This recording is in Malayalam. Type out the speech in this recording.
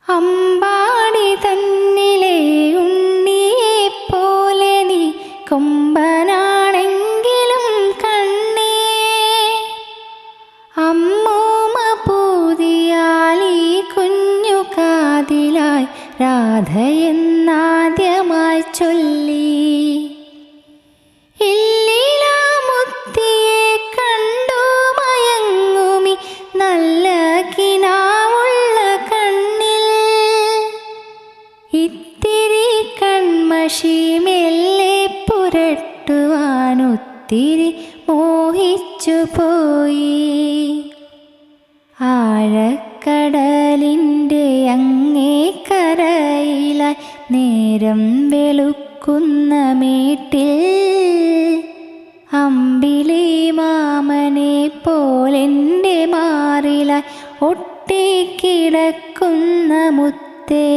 അമ്പാടി തന്നിലെ ഉണ്ണിയെപ്പോലെ നീ കൊമ്പനാണെങ്കിലും കണ്ണേ, അമ്മൂമ്മ പൂതിയാലി കുഞ്ഞു കാതിലായി രാധയെന്നാദ്യമായി ചൊല്ലി. ഇല്ലിലാമുത്തിയെ കണ്ടു മയങ്ങുമി നല്ല കിനാവുള്ള കണ്ണിൽ, ഇത്തിരി കൺമഷി മെല്ലെ പുരട്ടുവാനൊത്തിരി മോഹിച്ചു പോയി. ആഴക്കടലിൻ്റെ അങ്ങേ കരയിലായി നേരം വെളുക്കുന്ന മേട്ടിൽ, അമ്പിളി മാമനെ പോലെൻ്റെ മാറിലായി ഒട്ടിക്കിടക്കുന്ന മുത്തേ,